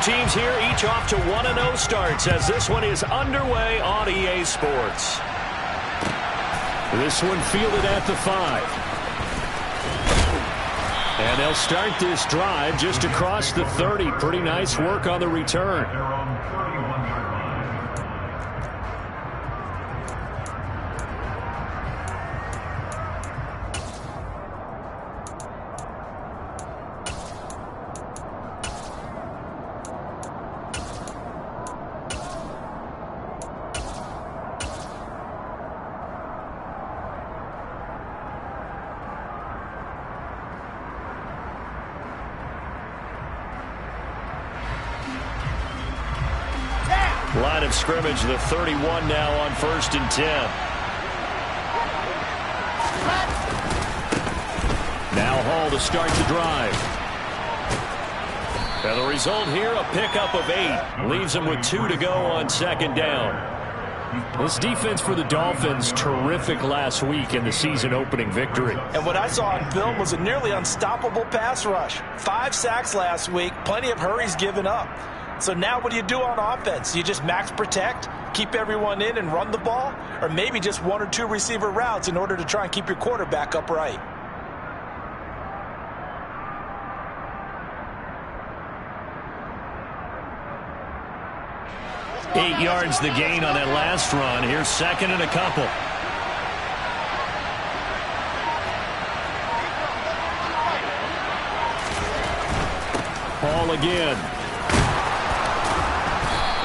teams here, each off to 1-0 starts as this one is underway on EA Sports. This one fielded at the 5. And they'll start this drive just across the 30. Pretty nice work on the return. Line of scrimmage, the 31 now on 1st and 10. Now Hall to start the drive. And the result here, a pickup of 8. Leaves them with 2 to go on 2nd down. This defense for the Dolphins, terrific last week in the season-opening victory. And what I saw on film was a nearly unstoppable pass rush. 5 sacks last week, plenty of hurries given up. So now what do you do on offense? You just max protect, keep everyone in and run the ball, or maybe just 1 or 2 receiver routes in order to try and keep your quarterback upright. Eight yards the gain on that last run. Here's 2nd and a couple. Hall again.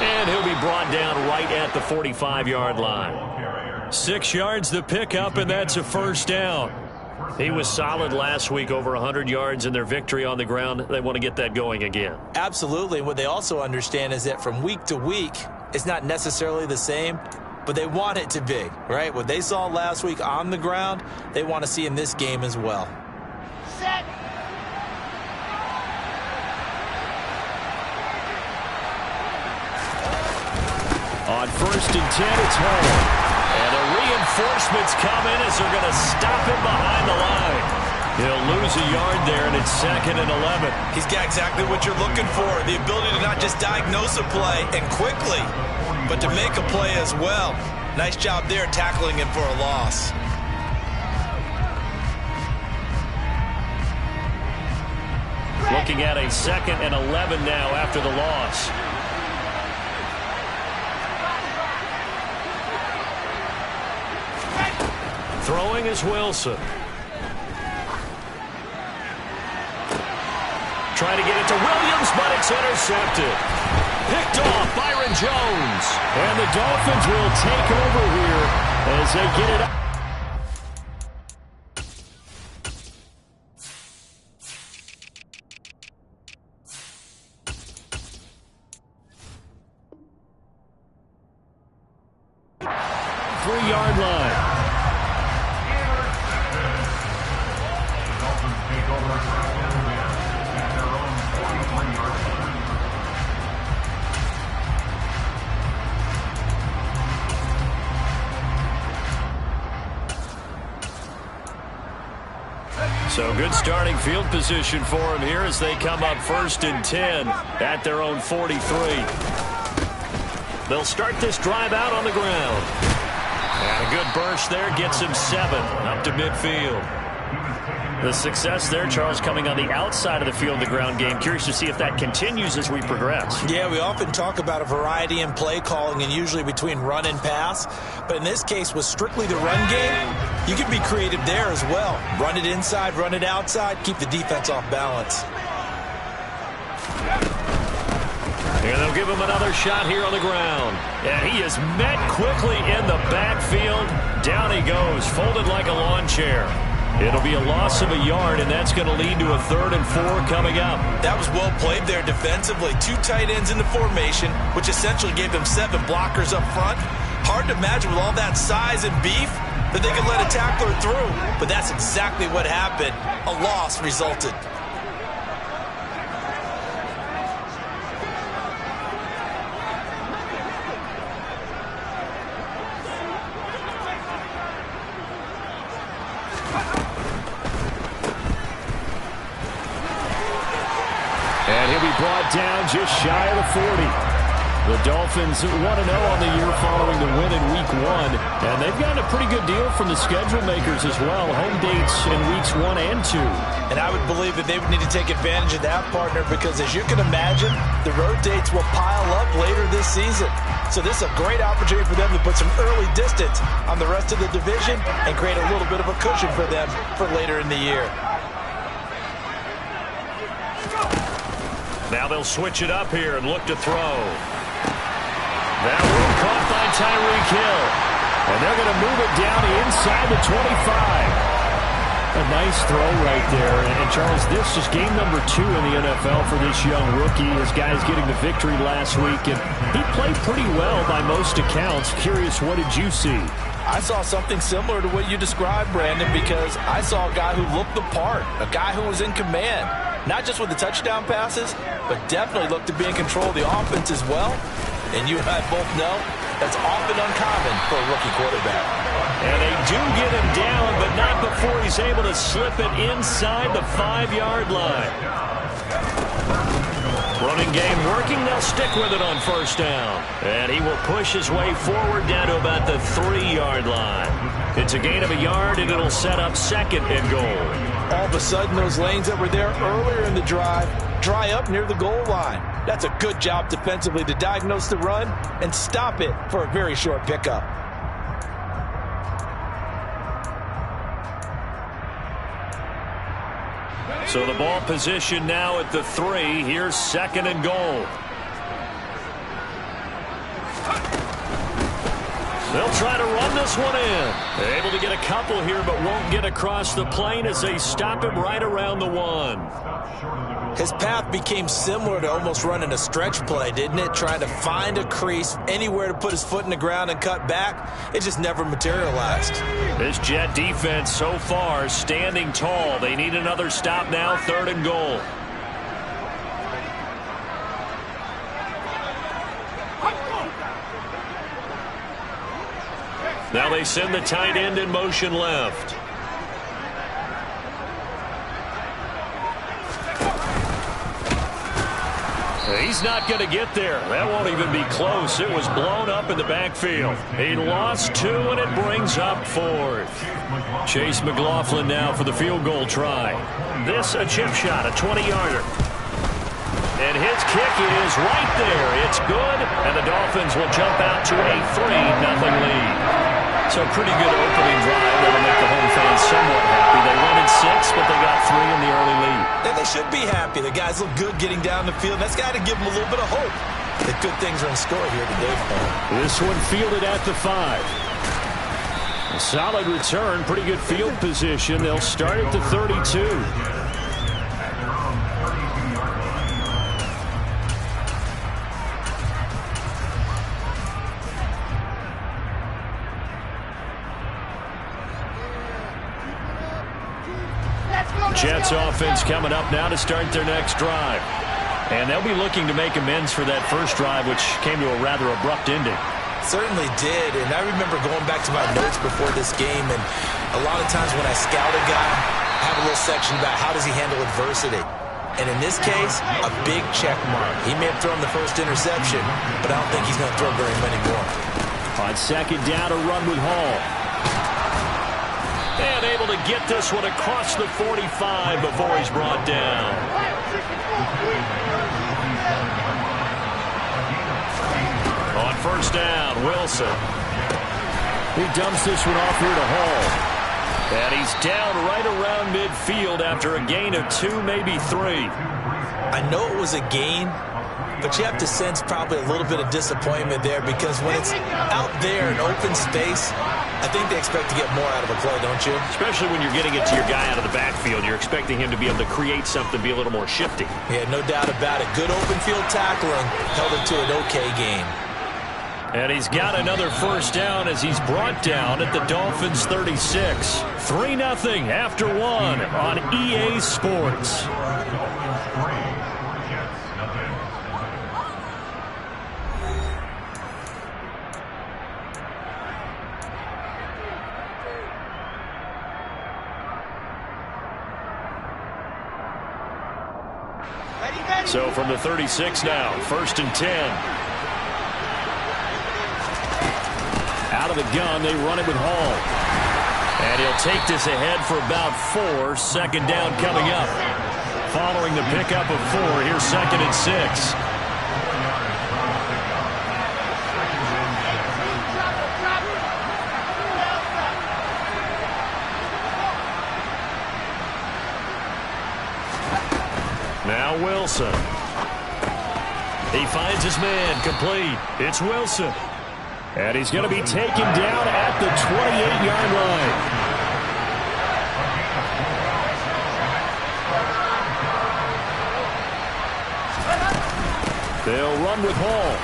And he'll be brought down right at the 45-yard line. 6 yards the pickup, and that's a 1st down. He was solid last week, over 100 yards in their victory on the ground. They want to get that going again. Absolutely. And what they also understand is that from week to week, it's not necessarily the same, but they want it to be, right? What they saw last week on the ground, they want to see in this game as well. Set. On 1st and 10, it's Hall. And the reinforcements come in as they're going to stop him behind the line. He'll lose a yard there, and it's 2nd and 11. He's got exactly what you're looking for, the ability to not just diagnose a play and quickly, but to make a play as well. Nice job there tackling him for a loss. Looking at a 2nd and 11 now after the loss. Throwing is Wilson. Trying to get it to Williams, but it's intercepted. Picked off Byron Jones. And the Dolphins will take over here as they get it up. Three-yard line. So good starting field position for them here as they come up 1st and 10 at their own 43. They'll start this drive out on the ground. And a good burst there gets him 7 up to midfield. The success there, Charles, coming on the outside of the field, the ground game. Curious to see if that continues as we progress. Yeah, we often talk about a variety in play calling and usually between run and pass. But in this case, with strictly the run game, you can be creative there as well. Run it inside, run it outside, keep the defense off balance. And they'll give him another shot here on the ground. And he is met quickly in the backfield. Down he goes, folded like a lawn chair. It'll be a loss of a yard, and that's going to lead to a 3rd and 4 coming up. That was well played there defensively. 2 tight ends in the formation, which essentially gave them 7 blockers up front. Hard to imagine with all that size and beef that they could let a tackler through. But that's exactly what happened. A loss resulted. And he'll be brought down just shy of the 40. The Dolphins 1-0 on the year following the win in Week 1. And they've gotten a pretty good deal from the schedule makers as well. Home dates in Weeks 1 and 2. And I would believe that they would need to take advantage of that, partner, because as you can imagine, the road dates will pile up later this season. So this is a great opportunity for them to put some early distance on the rest of the division and create a little bit of a cushion for them for later in the year. Now they'll switch it up here and look to throw. That one caught by Tyreek Hill. And they're going to move it down inside the 25. A nice throw right there. And Charles, this is game number 2 in the NFL for this young rookie. His guys getting the victory last week. And he played pretty well by most accounts. Curious, what did you see? I saw something similar to what you described, Brandon, because I saw a guy who looked the part, a guy who was in command, not just with the touchdown passes, but definitely looked to be in control of the offense as well. And you and I both know that's often uncommon for a rookie quarterback. And they do get him down, but not before he's able to slip it inside the 5-yard line. Running game working. They'll stick with it on first down. And he will push his way forward down to about the 3-yard line. It's a gain of a yard, and it'll set up 2nd and goal. All of a sudden, those lanes that were there earlier in the drive dry up near the goal line. That's a good job defensively to diagnose the run and stop it for a very short pickup. So the ball position now at the 3. Here's 2nd and goal. They'll try to run this one in. They're able to get a couple here, but won't get across the plane as they stop him right around the 1. His path became similar to almost running a stretch play, didn't it? Trying to find a crease, anywhere to put his foot in the ground and cut back. It just never materialized. This Jet defense so far standing tall. They need another stop now, 3rd and goal. Now they send the tight end in motion left. He's not going to get there. That won't even be close. It was blown up in the backfield. He lost 2, and it brings up 4th. Chase McLaughlin now for the field goal try. This a chip shot, a 20-yarder. And his kick is right there. It's good, and the Dolphins will jump out to a 3-0 lead. So pretty good opening drive. That'll make the home fans somewhat happy. They wanted 6, but they got 3 in the early lead. And they should be happy. The guys look good getting down the field. That's got to give them a little bit of hope that good things are in store here today for them. This one fielded at the 5. A solid return. Pretty good field position. They'll start at the 32. Jets offense coming up now to start their next drive. And they'll be looking to make amends for that first drive, which came to a rather abrupt ending. Certainly did. And I remember going back to my notes before this game, and a lot of times when I scout a guy, I have a little section about how does he handle adversity. And in this case, a big check mark. He may have thrown the first interception, but I don't think he's going to throw very many more. On 2nd down, a run with Hall. And able to get this one across the 45 before he's brought down. On first down, Wilson. He dumps this one off here to Hall. And he's down right around midfield after a gain of 2, maybe 3. I know it was a gain, but you have to sense probably a little bit of disappointment there, because when it's out there in open space, I think they expect to get more out of a play, don't you? Especially when you're getting it to your guy out of the backfield. You're expecting him to be able to create something, be a little more shifty. Yeah, no doubt about it. Good open field tackling held it to an okay game. And he's got another first down as he's brought down at the Dolphins 36. 3-0 after 1 on EA Sports. So from the 36 now, 1st and 10. Out of the gun, they run it with Hall. And he'll take this ahead for about 4. 2nd down coming up. Following the pickup of 4, here's 2nd and 6. Now Wilson. He finds his man, complete. It's Wilson. And he's going to be taken down at the 28-yard line. They'll run with Hall.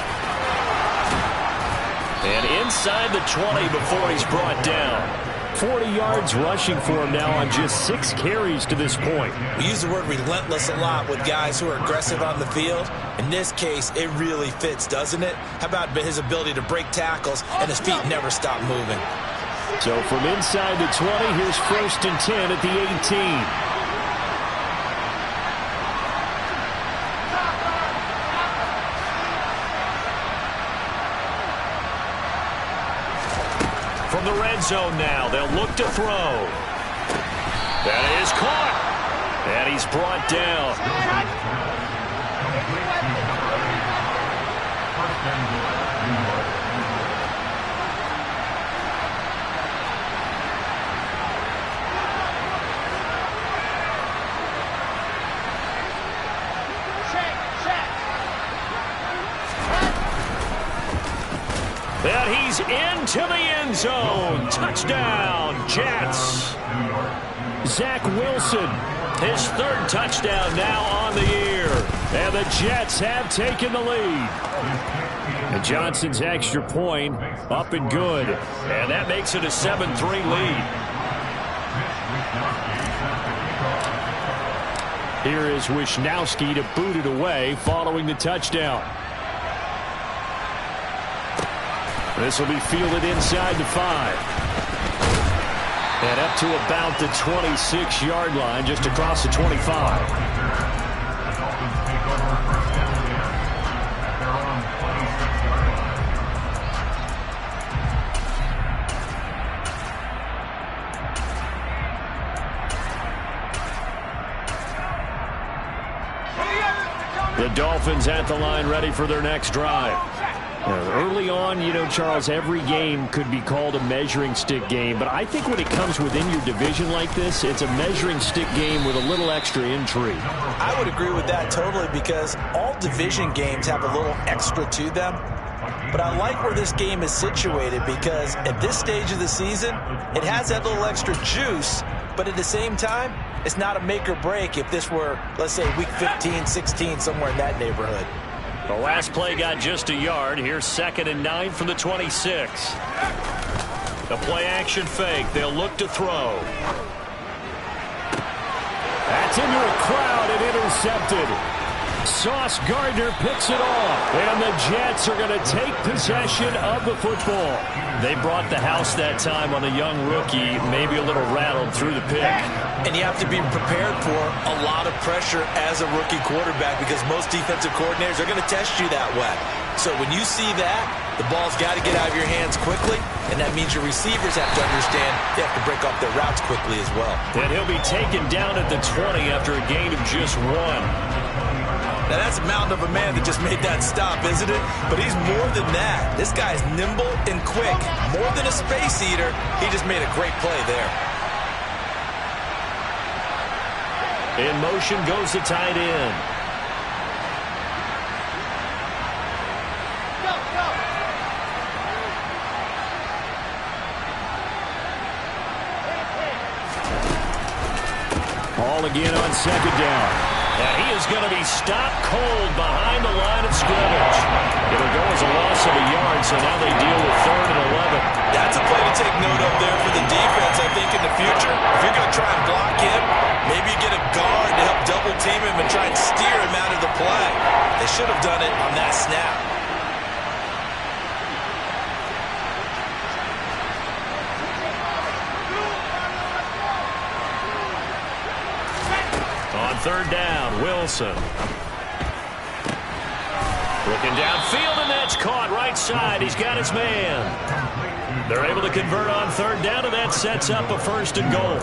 And inside the 20 before he's brought down. 40 yards rushing for him now on just 6 carries to this point. We use the word relentless a lot with guys who are aggressive on the field. In this case, it really fits, doesn't it? How about his ability to break tackles and his feet never stop moving? So from inside the 20, here's 1st and 10 at the 18. From the red zone now, they'll look to throw. That is caught. And he's brought down. And he's into the end zone. Touchdown, Jets. Zach Wilson, his 3rd touchdown now on the year. And the Jets have taken the lead. And Johnson's extra point up and good. And that makes it a 7-3 lead. Here is Wisnowski to boot it away following the touchdown. This will be fielded inside the 5. And up to about the 26-yard line, just across the 25. The Dolphins at the line ready for their next drive. Early on, you know, Charles, every game could be called a measuring stick game. But I think when it comes within your division like this, it's a measuring stick game with a little extra intrigue. I would agree with that totally because all division games have a little extra to them. But I like where this game is situated because at this stage of the season, it has that little extra juice. But at the same time, it's not a make or break if this were, let's say, week 15, 16, somewhere in that neighborhood. The last play got just a yard. Here's 2nd and 9 from the 26. The play action fake. They'll look to throw. That's into a crowd and intercepted. Sauce Gardner picks it off. And the Jets are going to take possession of the football. They brought the house that time on the young rookie, maybe a little rattled through the pick. And you have to be prepared for a lot of pressure as a rookie quarterback because most defensive coordinators are going to test you that way. So when you see that, the ball's got to get out of your hands quickly, and that means your receivers have to understand they have to break off their routes quickly as well. And he'll be taken down at the 20 after a gain of just 1. Now, that's a mountain of a man that just made that stop, isn't it? But he's more than that. This guy's nimble and quick. More than a space eater, he just made a great play there. In motion goes the tight end. Ball again on 2nd down. And he is going to be stopped cold behind the line of scrimmage. It'll go as a loss of a yard, so now they deal with 3rd and 11. That's a play to take note of there for the defense, I think, in the future. If you're going to try and block him, maybe you get a guard to help double-team him and try and steer him out of the play. They should have done it on that snap. On 3rd down, Wilson. Looking downfield, and that's caught right side. He's got his man. They're able to convert on third down, and that sets up a 1st and goal.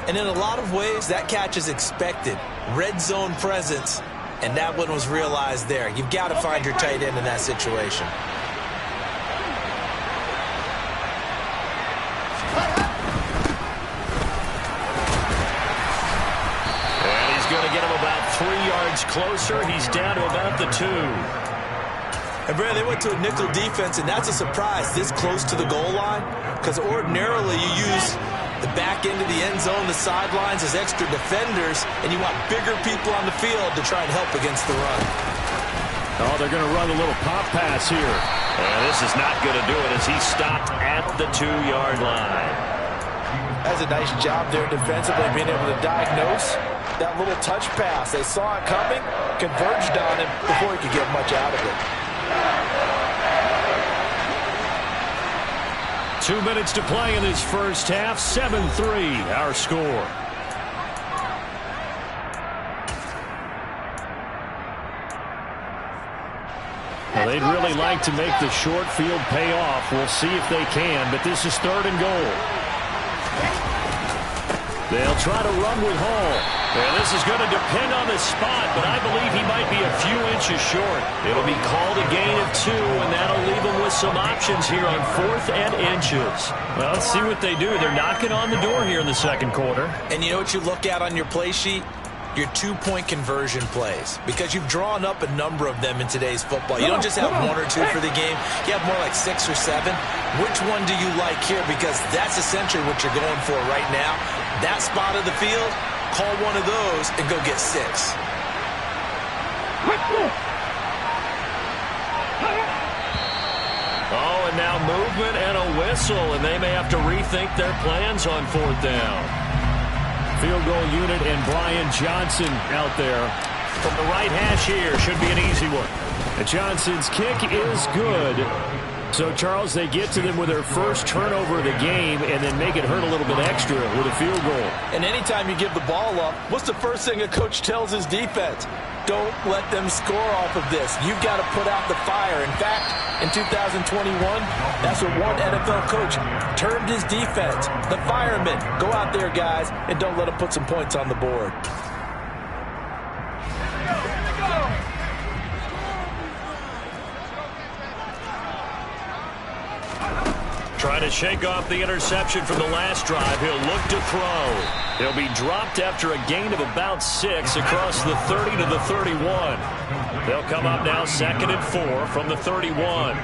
And in a lot of ways, that catch is expected. Red zone presence, and that one was realized there. You've got to find your tight end in that situation. And he's going to get him about 3 yards closer. He's down to about the 2. And, Brad, they went to a nickel defense, and that's a surprise this close to the goal line, because ordinarily you use the back end of the end zone, the sidelines as extra defenders, and you want bigger people on the field to try and help against the run. Oh, they're going to run a little pop pass here. And this is not going to do it as he stopped at the 2-yard line. That's a nice job there defensively, being able to diagnose that little touch pass. They saw it coming, converged on him before he could get much out of it. 2 minutes to play in this first half. 7-3 our score. Well, they'd really like to make the short field pay off. We'll see if they can, but this is 3rd and goal. They'll try to run with Hall. And this is going to depend on the spot, but I believe he might be a few inches short. It'll be called a gain of 2, and that'll leave him with some options here on 4th and inches. Well, let's see what they do. They're knocking on the door here in the second quarter. And you know what you look at on your play sheet? Your 2-point conversion plays, because you've drawn up a number of them in today's football. You don't just have 1 or 2 for the game. You have more like 6 or 7. Which one do you like here? Because that's essentially what you're going for right now. That spot of the field, call one of those and go get 6. Oh, and now movement and a whistle, and they may have to rethink their plans on 4th down. Field goal unit and Brian Johnson out there from the right hash here. Should be an easy one. And Johnson's kick is good. So, Charles, they get to them with their first turnover of the game and then make it hurt a little bit extra with a field goal. And anytime you give the ball up, what's the first thing a coach tells his defense? Don't let them score off of this. You've got to put out the fire. In fact, in 2021, that's what one NFL coach termed his defense. The firemen. Go out there, guys, and don't let them put some points on the board. Trying to shake off the interception from the last drive. He'll look to throw. He'll be dropped after a gain of about 6 across the 30 to the 31. They'll come up now 2nd and 4 from the 31.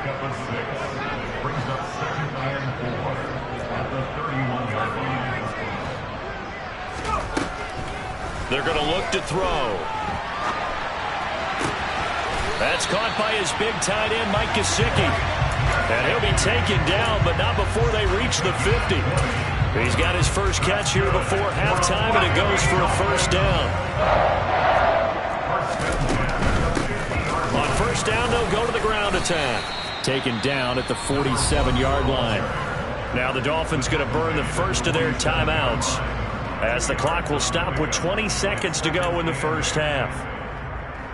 They're going to look to throw. That's caught by his big tight end, Mike Gesicki. And he'll be taken down, but not before they reach the 50. He's got his first catch here before halftime, and it goes for a 1st down. On 1st down, they'll go to the ground attack. Taken down at the 47-yard line. Now the Dolphins going to burn the first of their timeouts, as the clock will stop with 20 seconds to go in the first half.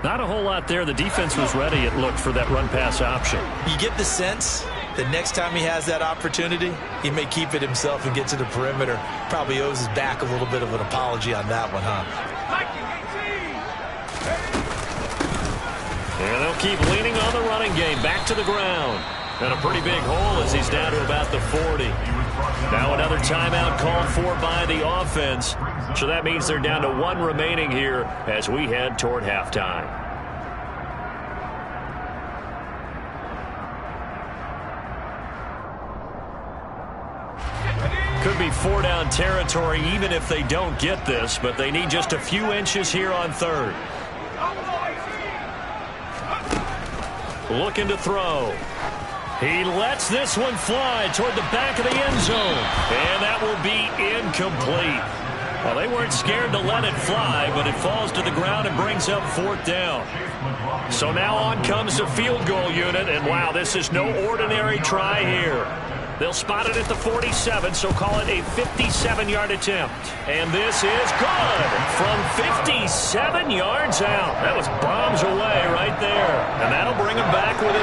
Not a whole lot there. The defense was ready, it looked, for that run-pass option. You get the sense that next time he has that opportunity, he may keep it himself and get to the perimeter. Probably owes his back a little bit of an apology on that one, huh? And they'll keep leaning on the running game. Back to the ground. And a pretty big hole as he's down to about the 40. Now another timeout called for by the offense. So that means they're down to 1 remaining here as we head toward halftime. Could be 4-down territory even if they don't get this, but they need just a few inches here on 3rd. Looking to throw. He lets this one fly toward the back of the end zone. And that will be incomplete. Well, they weren't scared to let it fly, but it falls to the ground and brings up 4th down. So now on comes the field goal unit, and wow, this is no ordinary try here. They'll spot it at the 47, so call it a 57-yard attempt. And this is good from 57 yards out. That was bombs away right there. And that'll bring them back within 4.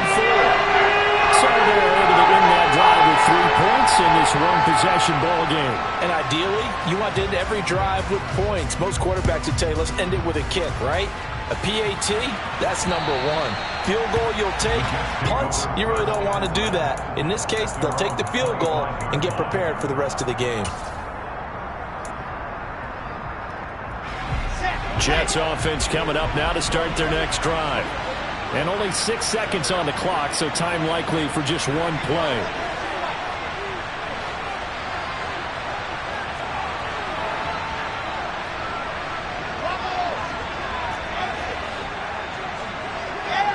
So they're able to end that drive with 3 points in this one-possession ball game. And ideally, you want to end every drive with points. Most quarterbacks would tell you, let's end it with a kick, right? A PAT, that's number 1. Field goal you'll take. Punts, you really don't want to do that. In this case, they'll take the field goal and get prepared for the rest of the game. Jets offense coming up now to start their next drive. And only 6 seconds on the clock, so time likely for just one play.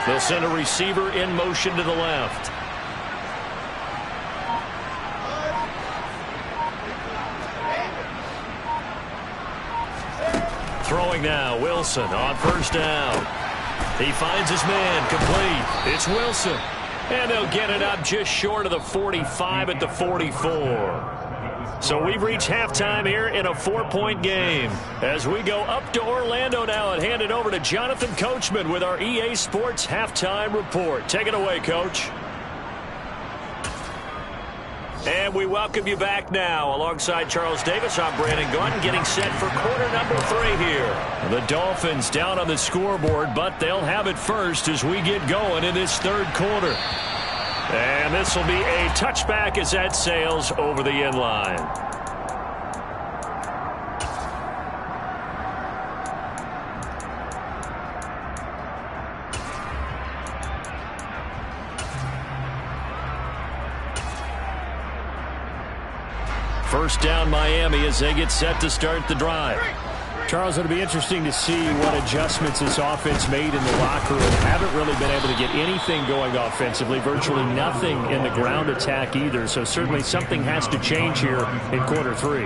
They'll send a receiver in motion to the left. Throwing now, Wilson on first down. He finds his man, complete. It's Wilson. And they'll get it up just short of the 45 at the 44. So we've reached halftime here in a 4-point game. As we go up to Orlando now and hand it over to Jonathan Coachman with our EA Sports Halftime Report. Take it away, Coach. And we welcome you back now. Alongside Charles Davis, I'm Brandon Gaudin, getting set for quarter number 3 here. The Dolphins down on the scoreboard, but they'll have it first as we get going in this third quarter. And this will be a touchback as that sails over the end line. First down Miami as they get set to start the drive. Charles, it'll be interesting to see what adjustments this offense made in the locker room. Haven't really been able to get anything going offensively, virtually nothing in the ground attack either. So certainly something has to change here in quarter 3.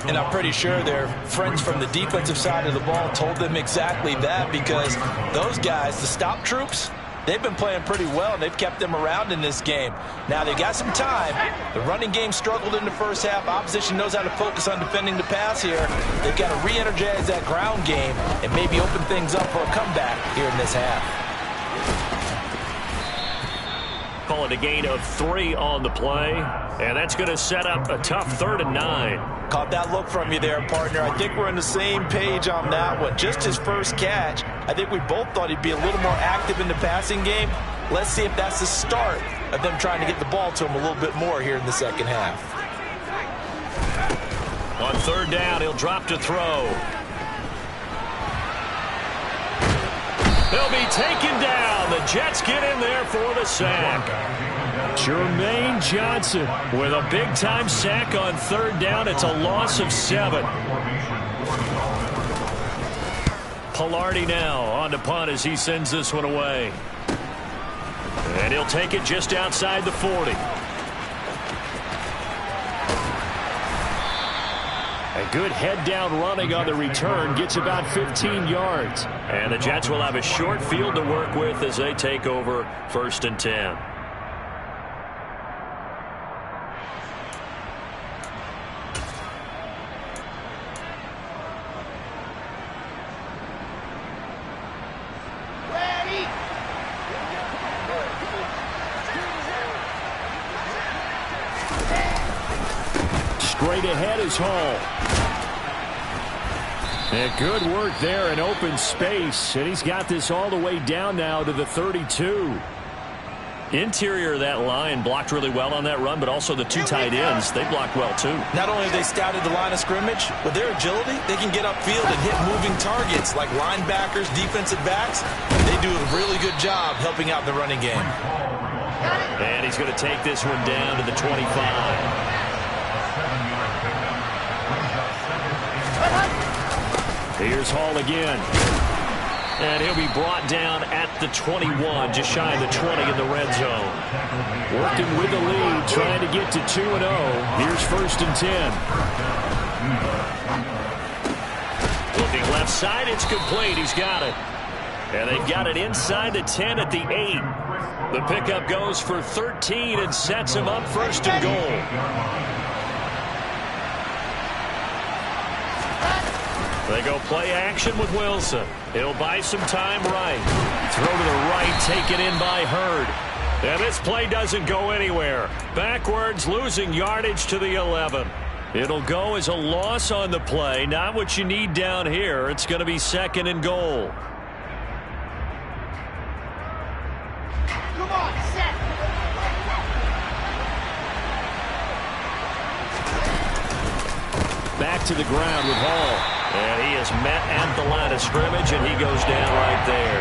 And I'm pretty sure their friends from the defensive side of the ball told them exactly that, because those guys, the stop troops, they've been playing pretty well, and they've kept them around in this game. Now, they've got some time. The running game struggled in the first half. Opposition knows how to focus on defending the pass here. They've got to re-energize that ground game and maybe open things up for a comeback here in this half. Call it a gain of 3 on the play, and that's going to set up a tough 3rd and 9. Caught that look from you there, partner. I think we're on the same page on that one. Just his first catch. I think we both thought he'd be a little more active in the passing game. Let's see if that's the start of them trying to get the ball to him a little bit more here in the second half. On 3rd down, he'll drop to throw. They'll be taken down. The Jets get in there for the sack. Jermaine Johnson with a big-time sack on 3rd down. It's a loss of 7. Palardy now on to punt as he sends this one away. And he'll take it just outside the 40. A good head-down running on the return gets about 15 yards. And the Jets will have a short field to work with as they take over 1st and 10. Straight ahead is Hall. And good work there in open space. And he's got this all the way down now to the 32. Interior of that line blocked really well on that run, but also the 2 tight ends, they blocked well too. Not only have they scouted the line of scrimmage, with their agility, they can get upfield and hit moving targets like linebackers, defensive backs. They do a really good job helping out the running game. And he's going to take this one down to the 25. Here's Hall again. And he'll be brought down at the 21, just shy of the 20 in the red zone. Working with the lead, trying to get to 2-0. Here's 1st and 10. Looking left side, it's complete. He's got it. And they've got it inside the 10 at the 8. The pickup goes for 13 and sets him up first and goal. They go play action with Wilson. He'll buy some time right. Throw to the right, taken in by Hurd. And this play doesn't go anywhere. Backwards, losing yardage to the 11. It'll go as a loss on the play. Not what you need down here. It's going to be second and goal. Come on, set. Back to the ground with Hall. And he is met at the line of scrimmage, and he goes down right there.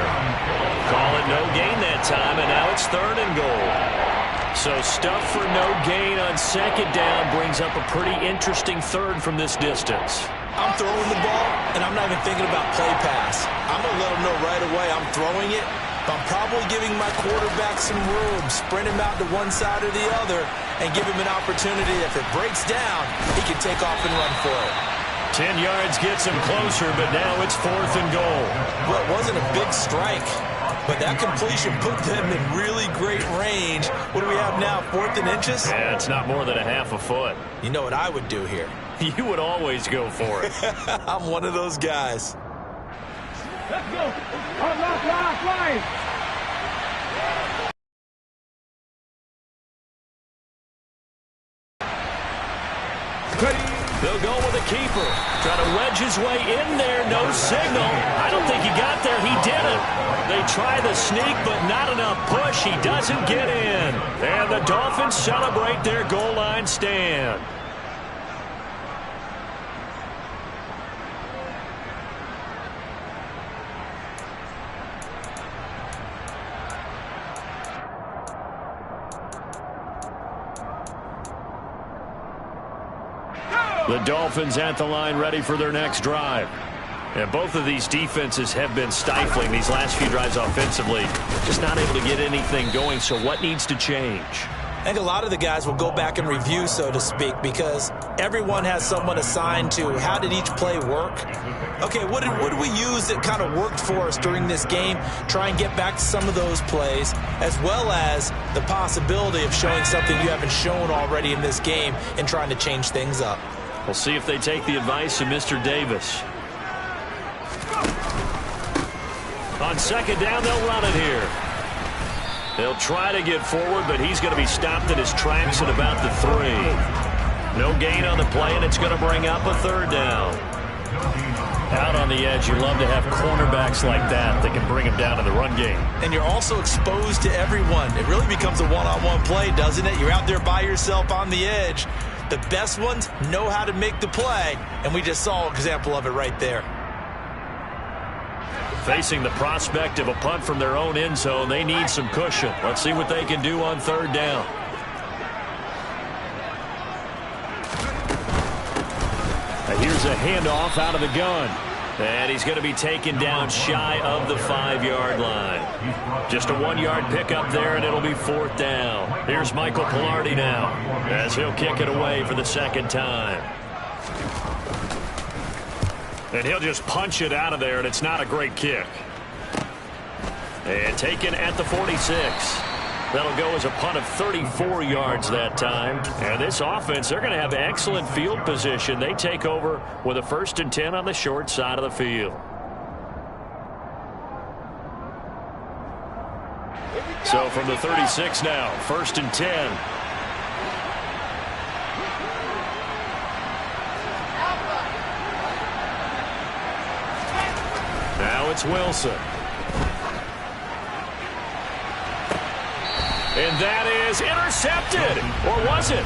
Call it no gain that time, and now it's third and goal. So stuff for no gain on second down brings up a pretty interesting third from this distance. I'm throwing the ball, and I'm not even thinking about play pass. I'm going to let him know right away I'm throwing it, but I'm probably giving my quarterback some room, spread him out to one side or the other, and give him an opportunity. If it breaks down, he can take off and run for it. 10 yards gets him closer, but now it's fourth and goal. Well, it wasn't a big strike, but that completion put them in really great range. What do we have now, 4th and inches? Yeah, it's not more than a half a foot. You know what I would do here? You would always go for it. I'm one of those guys. Let's go. Last line. They'll go with a keeper. Try to wedge his way in there. No signal. I don't think he got there. He didn't. They try the sneak, but not enough push. He doesn't get in. And the Dolphins celebrate their goal line stand. The Dolphins at the line ready for their next drive. And both of these defenses have been stifling these last few drives offensively. Just not able to get anything going, so what needs to change? I think a lot of the guys will go back and review, so to speak, because everyone has someone assigned to how did each play work. Okay, what did we use that kind of worked for us during this game? Try and get back to some of those plays, as well as the possibility of showing something you haven't shown already in this game and trying to change things up. We'll see if they take the advice of Mr. Davis. On second down, they'll run it here. They'll try to get forward, but he's going to be stopped in his tracks at about the 3. No gain on the play, and it's going to bring up a third down. Out on the edge, you love to have cornerbacks like that can bring him down in the run game. And you're also exposed to everyone. It really becomes a one-on-one play, doesn't it? You're out there by yourself on the edge. The best ones know how to make the play, and we just saw an example of it right there. Facing the prospect of a punt from their own end zone, they need some cushion. Let's see what they can do on third down. And here's a handoff out of the gun. And he's going to be taken down shy of the 5-yard line. Just a 1-yard pickup there, and it'll be fourth down. Here's Michael Palardy now, as he'll kick it away for the second time. And he'll just punch it out of there, and it's not a great kick. And taken at the 46. That'll go as a punt of 34 yards that time. And this offense, they're going to have excellent field position. They take over with a 1st and 10 on the short side of the field. So from the 36 now, 1st and 10. Now it's Wilson. And that is intercepted. Or was it?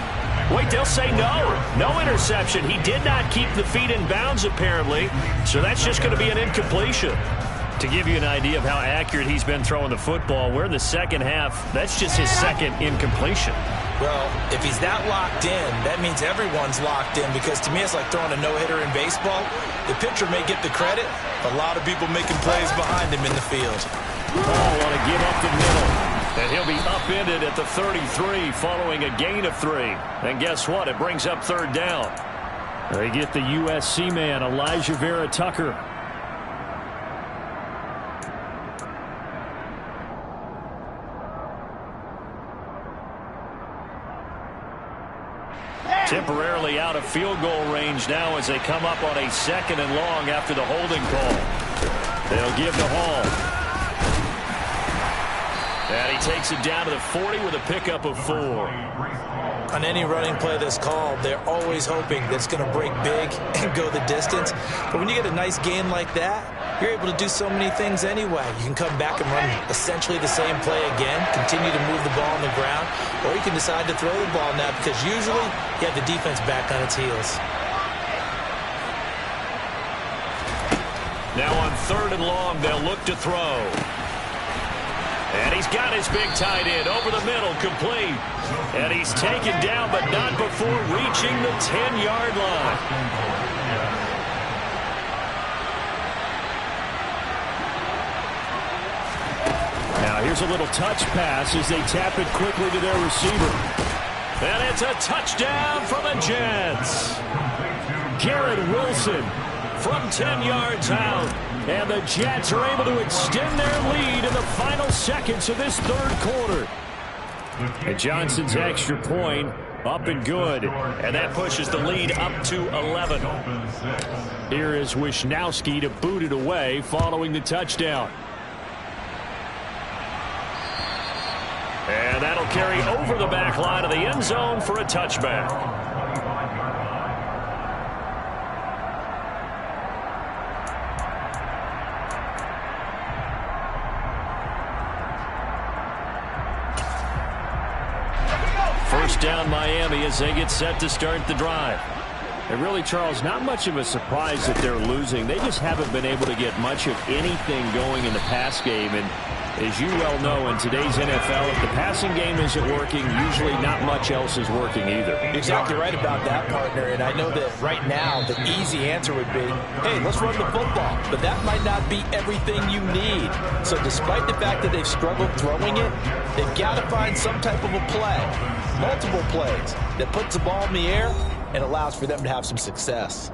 Wait, they'll say no. No interception. He did not keep the feet in bounds, apparently. So that's just going to be an incompletion. To give you an idea of how accurate he's been throwing the football, we're in the second half. That's just his second incompletion. Well, if he's that locked in, that means everyone's locked in, because to me it's like throwing a no-hitter in baseball. The pitcher may get the credit, but a lot of people making plays behind him in the field. Oh, want to give up the middle. And he'll be upended at the 33 following a gain of 3. And guess what? It brings up third down. They get the USC man, Elijah Vera Tucker. Temporarily out of field goal range now as they come up on a 2nd and long after the holding call. They'll give to Hall. And he takes it down to the 40 with a pickup of 4. On any running play that's called, they're always hoping that it's going to break big and go the distance. But when you get a nice gain like that, you're able to do so many things anyway. You can come back and run essentially the same play again, continue to move the ball on the ground, or you can decide to throw the ball now because usually you have the defense back on its heels. Now on 3rd and long, they'll look to throw. And he's got his big tight end over the middle, complete. And he's taken down, but not before reaching the 10-yard line. Now here's a little touch pass as they tap it quickly to their receiver. And it's a touchdown for the Jets. Garrett Wilson from 10 yards out. And the Jets are able to extend their lead in the final seconds of this 3rd quarter. And Johnson's extra point up and good. And that pushes the lead up to 11. Here is Wisnowski to boot it away following the touchdown. And that'll carry over the back line of the end zone for a touchback. First down Miami as they get set to start the drive. And really, Charles, not much of a surprise that they're losing. They just haven't been able to get much of anything going in the pass game. And as you well know, in today's NFL, if the passing game isn't working, usually not much else is working either. You're exactly right about that, partner. And I know that right now the easy answer would be, hey, let's run the football. But that might not be everything you need. So despite the fact that they've struggled throwing it, they've got to find some type of a play, multiple plays, that puts the ball in the air and allows for them to have some success.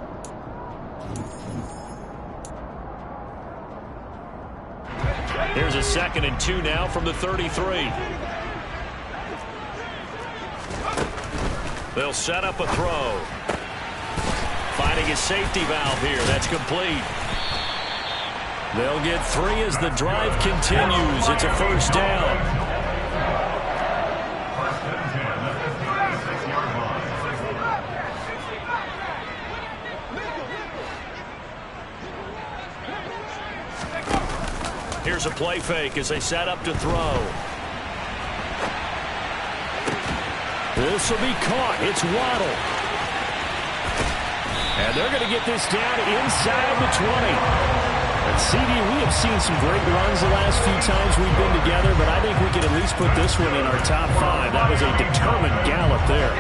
Here's a 2nd and 2 now from the 33. They'll set up a throw. Finding a safety valve here. That's complete. They'll get 3 as the drive continues. It's a 1st down. Here's a play fake as they set up to throw. This will be caught. It's Waddle. And they're going to get this down inside the 20. And CD, we have seen some great runs the last few times we've been together, but I think we can at least put this one in our top 5. That was a determined gallop there.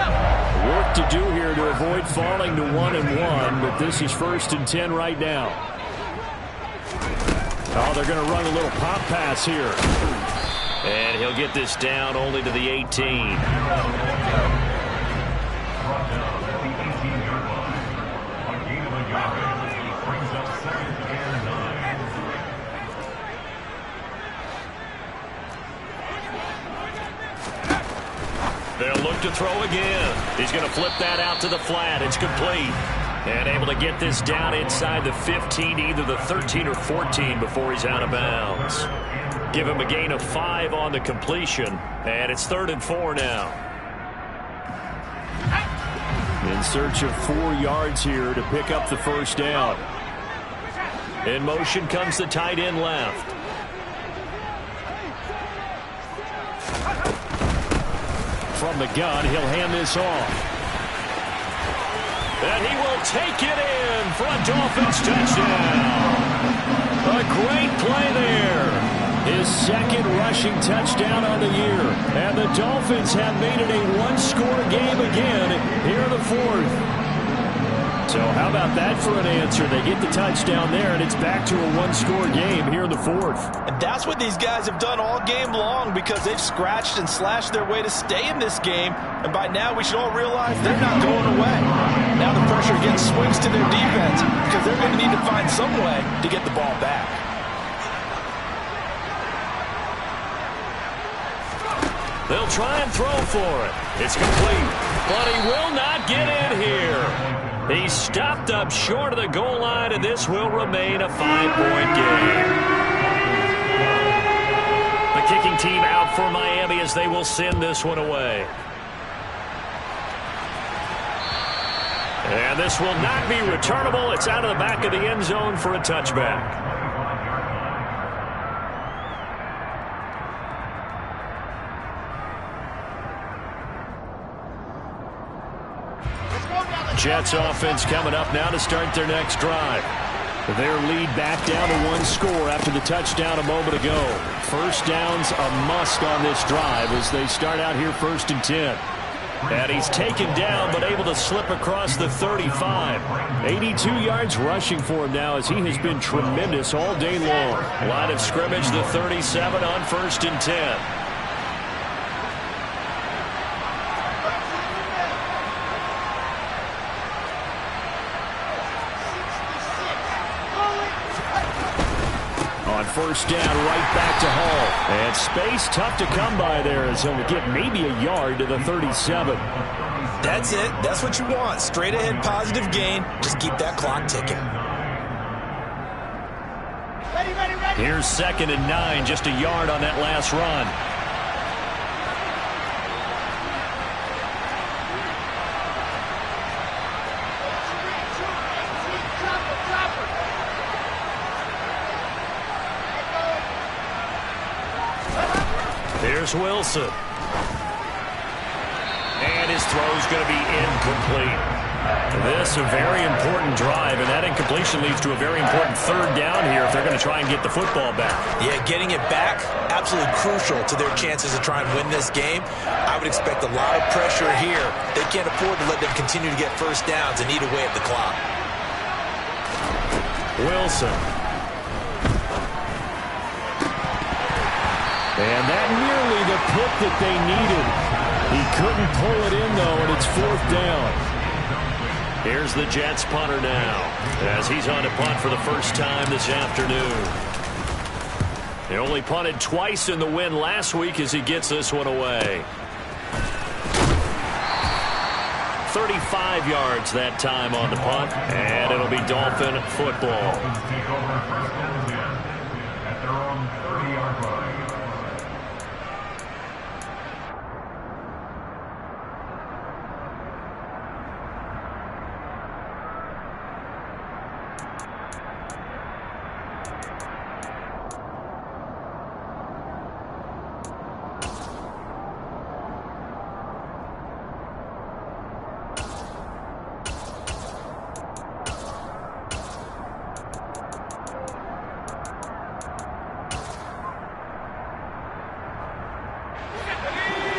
Work to do here to avoid falling to 1-1, but this is 1st and 10 right now. Oh, they're going to run a little pop pass here. And he'll get this down only to the 18. They'll look to throw again. He's going to flip that out to the flat. It's complete. And able to get this down inside the 15, either the 13 or 14 before he's out of bounds. Give him a gain of 5 on the completion. And it's 3rd and 4 now. In search of 4 yards here to pick up the 1st down. In motion comes the tight end left. From the gun, he'll hand this off. And he will take it in for a Dolphins touchdown. A great play there. His 2nd rushing touchdown on the year. And the Dolphins have made it a 1-score game again here in the 4th. So how about that for an answer? They get the touchdown there, and it's back to a 1-score game here in the 4th. And that's what these guys have done all game long because they've scratched and slashed their way to stay in this game. And by now, we should all realize they're not going away. Now the pressure again swings to their defense because they're going to need to find some way to get the ball back. They'll try and throw for it. It's complete. But he will not get in here. He's stopped up short of the goal line, and this will remain a 5-point game. The kicking team out for Miami as they will send this one away. And this will not be returnable. It's out of the back of the end zone for a touchback. Jets offense coming up now to start their next drive. Their lead back down to 1 score after the touchdown a moment ago. First down's a must on this drive as they start out here 1st and 10. And he's taken down but able to slip across the 35. 82 yards rushing for him now as he has been tremendous all day long. Line of scrimmage, the 37 on 1st and 10. First down, right back to Hall. And space tough to come by there as he'll get maybe a yard to the 37. That's it. That's what you want. Straight ahead positive gain. Just keep that clock ticking. Ready, ready, ready. Here's 2nd and 9, just a yard on that last run. Here's Wilson. And his throw's going to be incomplete. This a very important drive, and that incompletion leads to a very important 3rd down here if they're going to try and get the football back. Yeah, getting it back, absolutely crucial to their chances to try and win this game. I would expect a lot of pressure here. They can't afford to let them continue to get first downs and eat away at the clock. Wilson. And that nearly the pick that they needed. He couldn't pull it in, though, and it's 4th down. Here's the Jets punter now as he's on to punt for the first time this afternoon. He only punted twice in the win last week as he gets this one away. 35 yards that time on the punt, and it'll be Dolphin football.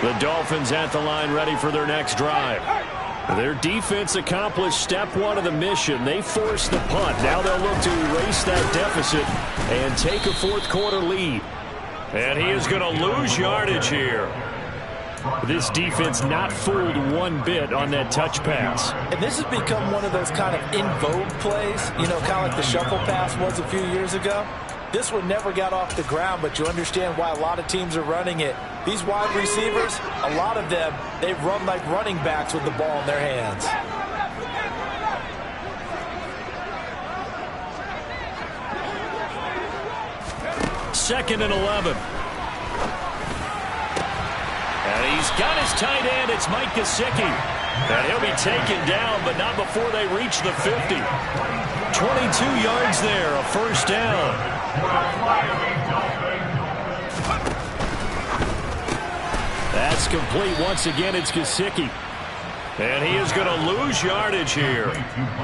The Dolphins at the line ready for their next drive. Their defense accomplished step 1 of the mission. They forced the punt. Now they'll look to erase that deficit and take a 4th quarter lead. And he is going to lose yardage here. This defense not fooled one bit on that touch pass. And this has become one of those kind of in vogue plays, you know, kind of like the shuffle pass was a few years ago. This one never got off the ground, but you understand why a lot of teams are running it. These wide receivers, a lot of them, they run like running backs with the ball in their hands. Second and 11. And he's got his tight end. It's Mike Gesicki. And he'll be taken down, but not before they reach the 50. 22 yards there, a first down. That's complete. Once again, it's Gesicki. And he is going to lose yardage here.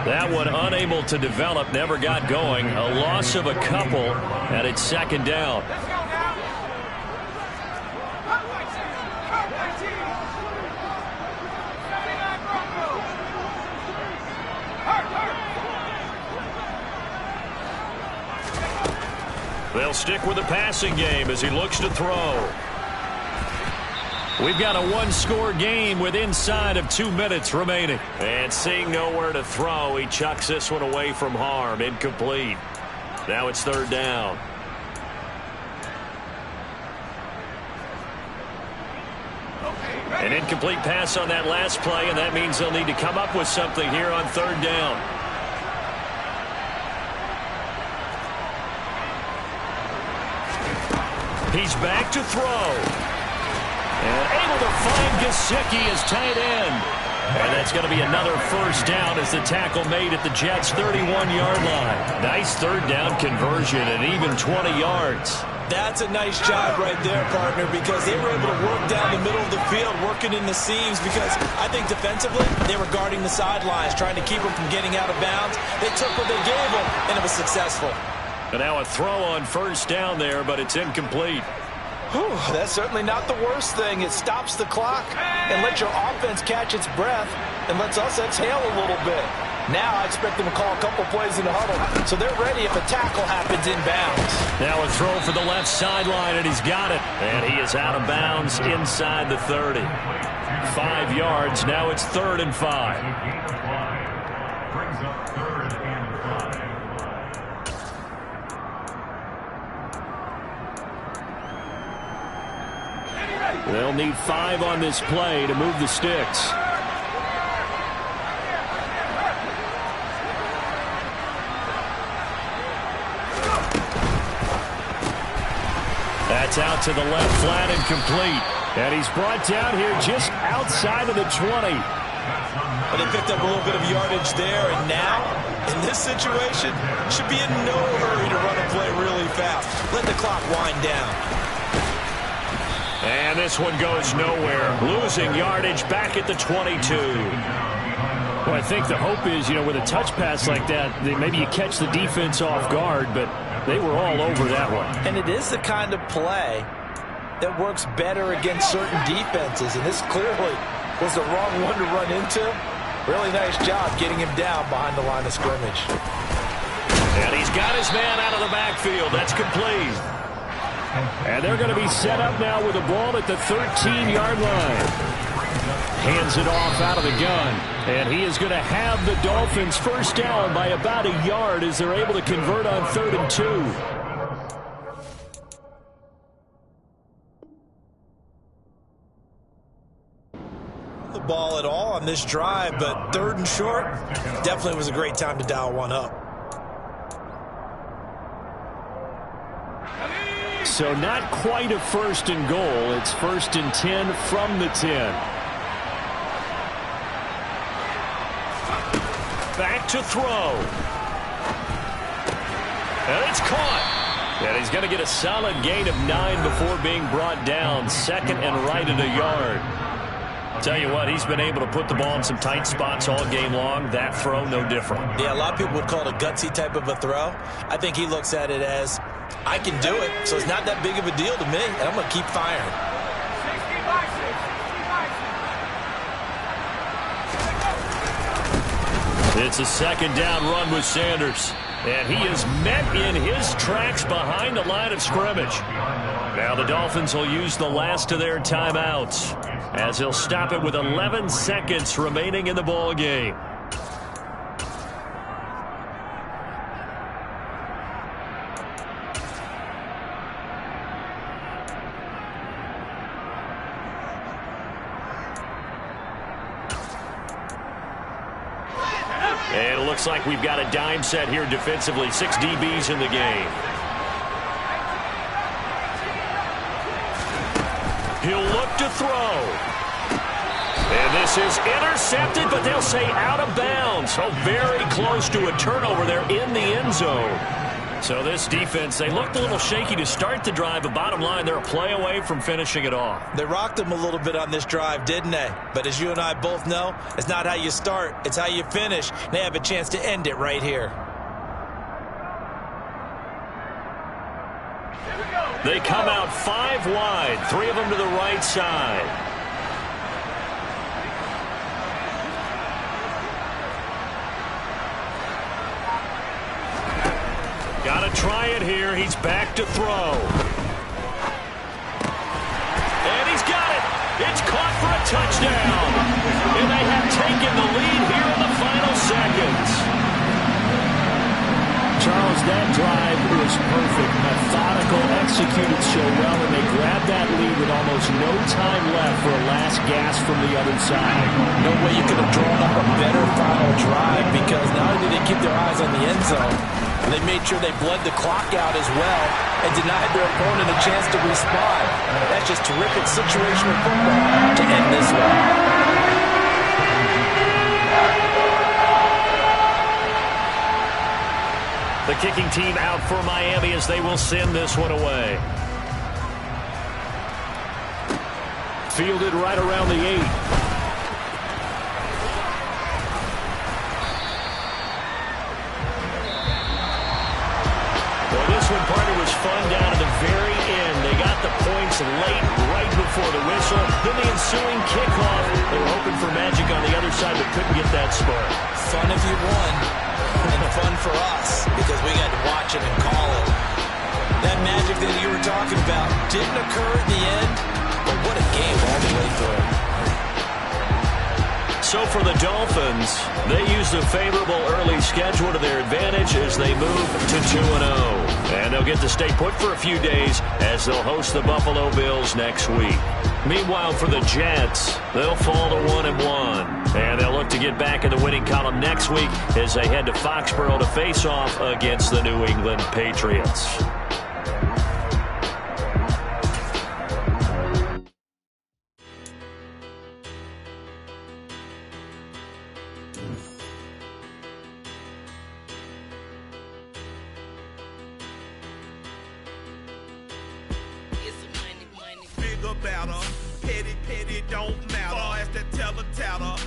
That one unable to develop, never got going. A loss of a couple, and it's second down. They'll stick with the passing game as he looks to throw. We've got a one-score game with inside of 2 minutes remaining. And seeing nowhere to throw, he chucks this one away from harm. Incomplete. Now it's third down. Okay, An incomplete pass on that last play, and that means they'll need to come up with something here on third down. He's back to throw. And able to find Gesicki as tight end. And that's going to be another first down as the tackle made at the Jets' 31-yard line. Nice third down conversion and even 20 yards. That's a nice job right there, partner, because they were able to work down the middle of the field, working in the seams, because I think defensively they were guarding the sidelines, trying to keep them from getting out of bounds. They took what they gave them, and it was successful. And now a throw on first down there, but it's incomplete. Whew, that's certainly not the worst thing. It stops the clock and lets your offense catch its breath and lets us exhale a little bit. Now I expect them to call a couple plays in the huddle, so they're ready if a tackle happens inbounds. Now a throw for the left sideline, and he's got it. And he is out of bounds inside the 30. 5 yards. Now it's 3rd and 5. They'll need 5 on this play to move the sticks. That's out to the left, flat and complete. And he's brought down here just outside of the 20. Well, they picked up a little bit of yardage there, and now, in this situation, should be in no hurry to run a play really fast. Let the clock wind down. And this one goes nowhere. Losing yardage back at the 22. Well, I think the hope is, with a touch pass like that, maybe you catch the defense off guard, but they were all over that one. And it is the kind of play that works better against certain defenses, and this clearly was the wrong one to run into. Really nice job getting him down behind the line of scrimmage. And he's got his man out of the backfield. That's complete. And they're going to be set up now with the ball at the 13-yard line. Hands it off out of the gun. And he is going to have the Dolphins first down by about a yard as they're able to convert on 3rd and 2. The ball at all on this drive, but 3rd and short definitely was a great time to dial one up. So not quite a 1st and goal. It's 1st and 10 from the 10. Back to throw. And it's caught. And he's going to get a solid gain of 9 before being brought down. 2nd and right at a yard. Tell you what, he's been able to put the ball in some tight spots all game long. That throw, no different. Yeah, a lot of people would call it a gutsy type of a throw. I think he looks at it as, I can do it, so it's not that big of a deal to me, and I'm going to keep firing. It's a 2nd down run with Sanders. And he is met in his tracks behind the line of scrimmage. Now the Dolphins will use the last of their timeouts as he'll stop it with 11 seconds remaining in the ball game. And it looks like we've got a dime set here defensively. 6 DBs in the game. He'll look to throw. And this is intercepted, but they'll say out of bounds. So very close to a turnover there in the end zone. So this defense, they looked a little shaky to start the drive, but bottom line, they're a play away from finishing it off. They rocked them a little bit on this drive, didn't they? But as you and I both know, it's not how you start, it's how you finish. They have a chance to end it right here. They come out 5 wide, 3 of them to the right side. Got to try it here. He's back to throw. And he's got it. It's caught for a touchdown. And they have taken the lead here in the final seconds. Charles, that drive was perfect. Methodical, executed so well, and they grabbed that lead with almost no time left for a last gasp from the other side. No way you could have drawn up a better final drive, because not only did they keep their eyes on the end zone, they made sure they bled the clock out as well and denied their opponent a chance to respond. That's just terrific situational football to end this one. The kicking team out for Miami as they will send this one away. Fielded right around the 8. Well, this one, partner, was fun down to the very end. They got the points late, right before the whistle. Then the ensuing kickoff. They were hoping for magic on the other side, but couldn't get that spark. Fun if you won. And fun for us, because we got to watch it and call it. That magic that you were talking about didn't occur at the end, but what a game all the way through. So for the Dolphins, they used a favorable early schedule to their advantage as they move to 2-0. And they'll get to stay put for a few days as they'll host the Buffalo Bills next week. Meanwhile, for the Jets, they'll fall to 1-1. And they'll look to get back in the winning column next week as they head to Foxborough to face off against the New England Patriots. Bigger, better, petty, don't matter. As that teller tatter.